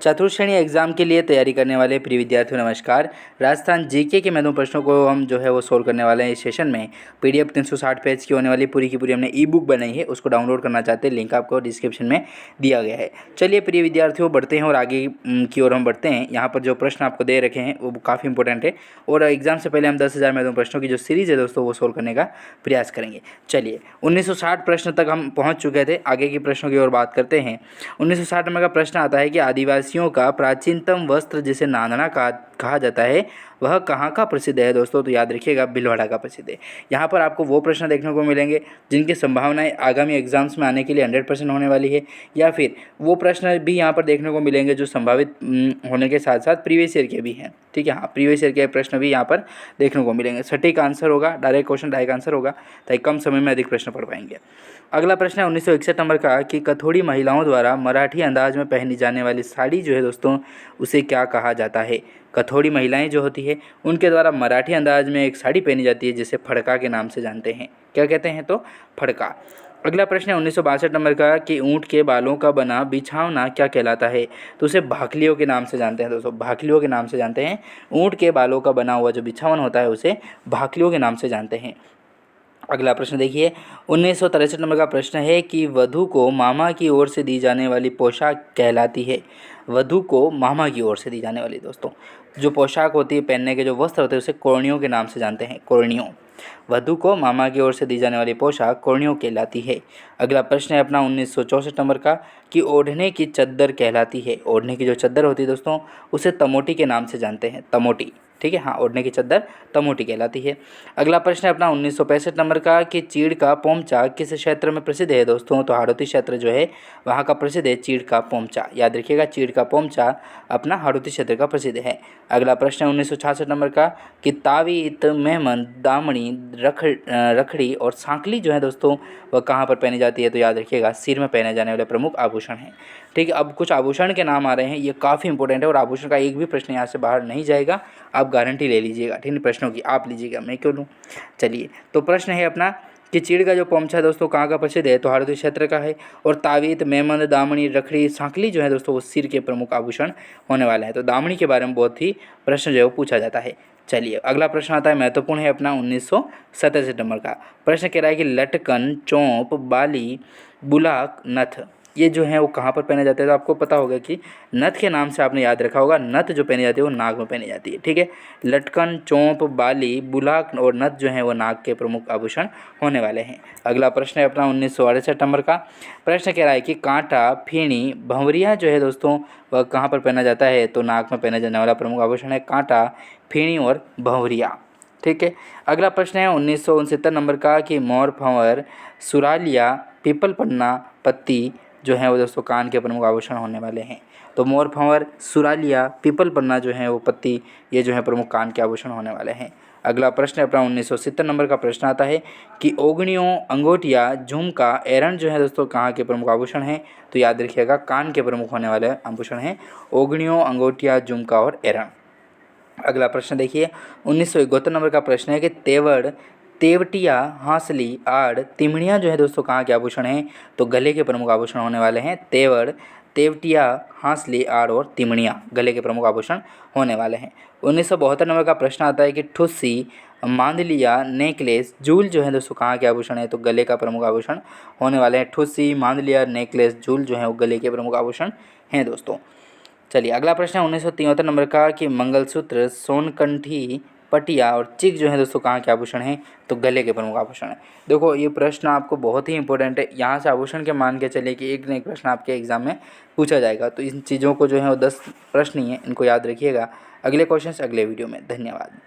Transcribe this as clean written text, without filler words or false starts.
चतुर्थ श्रेणी एग्जाम के लिए तैयारी करने वाले प्रिय विद्यार्थियों नमस्कार। राजस्थान जीके के महत्वपूर्ण प्रश्नों को हम जो है वो सोल्व करने वाले हैं इस सेशन में। पीडीएफ 360 पेज की होने वाली पूरी की पूरी हमने ई बुक बनाई है, उसको डाउनलोड करना चाहते हैं, लिंक आपको डिस्क्रिप्शन में दिया गया है। चलिए प्रिय विद्यार्थियों बढ़ते हैं और आगे की ओर हम बढ़ते हैं। यहाँ पर जो प्रश्न आपको दे रखे हैं वो काफ़ी इंपॉर्टेंट है और एग्जाम से पहले हम 10,000 महत्वपूर्ण प्रश्नों की जो सीरीज़ है दोस्तों वो सोल्व करने का प्रयास करेंगे। चलिए 1960 प्रश्न तक हम पहुँच चुके थे, आगे के प्रश्नों की ओर बात करते हैं। 1960 नंबर का प्रश्न आता है कि आदिवासियों का प्राचीनतम वस्त्र जिसे नांदना कहा जाता है वह कहाँ का प्रसिद्ध है दोस्तों। तो याद रखिएगा भीलवाड़ा का प्रसिद्ध है। यहाँ पर आपको वो प्रश्न देखने को मिलेंगे जिनकी संभावनाएं आगामी एग्जाम्स में आने के लिए 100% होने वाली है, या फिर वो प्रश्न भी यहाँ पर देखने को मिलेंगे जो संभावित होने के साथ साथ प्रीवियस ईयर के भी हैं। ठीक है, हाँ, प्रीवियस ईयर के प्रश्न भी यहाँ पर देखने को मिलेंगे। सटीक आंसर होगा, डायरेक्ट क्वेश्चन डायरेक्ट आंसर होगा, ताकि कम समय में अधिक प्रश्न पढ़ पाएंगे। अगला प्रश्न है 1961 नंबर का कि कथोड़ी महिलाओं द्वारा मराठी अंदाज में पहनी जाने वाली साड़ी जो है दोस्तों उसे क्या कहा जाता है। कथोड़ी महिलाएं जो होती है उनके द्वारा मराठी अंदाज में एक साड़ी पहनी जाती है जिसे फड़का के नाम से जानते हैं। क्या कहते हैं? तो फड़का। अगला प्रश्न है 1962 नंबर का कि ऊँट के बालों का बना बिछावना क्या कहलाता है। तो उसे भाकलियों के नाम से जानते हैं दोस्तों, भाकलियों के नाम से जानते हैं। ऊँट के बालों का बना हुआ जो बिछावन होता है उसे भाकलियों के नाम से जानते हैं। अगला प्रश्न देखिए 1963 नंबर का प्रश्न है कि वधू को मामा की ओर से दी जाने वाली पोशाक कहलाती है। वधू को मामा की ओर से दी जाने वाली दोस्तों जो पोशाक होती है, पहनने के जो वस्त्र होते हैं उसे कोरनियों के नाम से जानते हैं। कोरनियों। वधू को मामा की ओर से दी जाने वाली पोशाक कोरनियों कहलाती है। अगला प्रश्न है अपना 1964 नंबर का कि ओढ़ने की चद्दर कहलाती है। ओढ़ने की जो चद्दर होती है दोस्तों उसे तमोटी के नाम से जानते हैं। तमोटी। ठीक है, हाँ, ओढ़ने की चद्दर तमोटी कहलाती है। अगला प्रश्न है अपना 1965 नंबर का कि चीड़ का पोमचा किस क्षेत्र में प्रसिद्ध है दोस्तों। तो हाड़ौती क्षेत्र जो है वहाँ का प्रसिद्ध है चीड़ का पोमचा। याद रखिएगा चीड़ का पोमचा अपना हाड़ौती क्षेत्र का प्रसिद्ध है। अगला प्रश्न है 1966 नंबर का कि तावीत, मेहमन, दामनी, रखड़ी और सांकली जो है दोस्तों वह कहाँ पर पहनी जाती है। तो याद रखिएगा सिर में पहने जाने वाले प्रमुख आभूषण हैं। ठीक है, अब कुछ आभूषण के नाम आ रहे हैं, ये काफ़ी इंपॉर्टेंट है और आभूषण का एक भी प्रश्न यहाँ से बाहर नहीं जाएगा, आप गारंटी ले लीजिएगा। ठीक है, प्रश्नों की आप लीजिएगा, मैं क्यों लूँ। चलिए तो प्रश्न है अपना कि चीड़ का जो पोमछा दोस्तों कहाँ का प्रसिद्ध है। तो हाड़ौती क्षेत्र का है। और तावीत, मेहमंद, दामनी, रखड़ी, सांकली जो है दोस्तों वो सिर के प्रमुख आभूषण होने वाले हैं। तो दामनी के बारे में बहुत ही प्रश्न जो है वो पूछा जाता है। चलिए अगला प्रश्न आता है, महत्वपूर्ण है अपना 1967 नंबर का प्रश्न कह रहा है कि लटकन, चौंप, बाली, बुलाक, नथ ये जो है वो कहाँ पर पहने जाते हैं। तो आपको पता होगा कि नथ के नाम से आपने याद रखा होगा, नथ जो पहनी जाती है वो नाक में पहनी जाती है। ठीक है, लटकन, चौंप, बाली, बुलाक और नथ जो है वो नाक के प्रमुख आभूषण होने वाले हैं। अगला प्रश्न है अपना 1968 नंबर का प्रश्न कह रहा है कि कांटा, फीणी, भंवरिया जो है दोस्तों वह कहाँ पर पहना जाता है। तो नाक में पहने जाने वाला प्रमुख आभूषण है कांटा, फीणी और भंवरिया। ठीक है, अगला प्रश्न है 1969 नंबर का कि मोर, भंवर, सुरालिया, पीपल पन्ना, पत्ती जो है वो दोस्तों कान के प्रमुख आभूषण होने वाले हैं। तो मोर, भंवर, सुरालिया, पीपल पन्ना जो है वो पत्ती ये जो है प्रमुख कान के आभूषण होने वाले हैं। अगला प्रश्न अपना 1970 नंबर का प्रश्न आता है कि ओगनियों, अंगोटिया, झुमका, एरन जो है दोस्तों कहाँ के प्रमुख आभूषण हैं। तो याद रखिएगा कान के प्रमुख होने वाले आभूषण हैं ओगनियों, अंगोटिया, झुमका और एरन। अगला प्रश्न देखिए 1971 नंबर का प्रश्न है कि तेवड़, तेवटिया, हांसली, आड़, तिमड़ियाँ जो है दोस्तों कहाँ के आभूषण हैं। तो गले के प्रमुख आभूषण होने वाले हैं। तेवड़, तेवटिया, हांसली, आड़ और तिमड़ियाँ गले के प्रमुख आभूषण होने वाले हैं। 1972 नंबर का प्रश्न आता है कि ठुस्सी, मांदलिया, नेकलेस, जूल जो है दोस्तों कहाँ के आभूषण है। तो गले का प्रमुख आभूषण होने वाले हैं। ठुस्सी, मांदलिया, नेकलेस, जूल जो है वो गले के प्रमुख आभूषण हैं दोस्तों। चलिए अगला प्रश्न है 1973 नंबर का कि मंगलसूत्र, सोनकंठी, पटिया और चिक जो है दोस्तों कहाँ के आभूषण हैं। तो गले के प्रमुख आभूषण हैं। देखो ये प्रश्न आपको बहुत ही इंपॉर्टेंट है, यहाँ से आभूषण के मान के चलिए कि एक न एक प्रश्न आपके एग्जाम में पूछा जाएगा। तो इन चीज़ों को जो है वो 10 प्रश्न ही हैं, इनको याद रखिएगा। अगले क्वेश्चन अगले वीडियो में। धन्यवाद।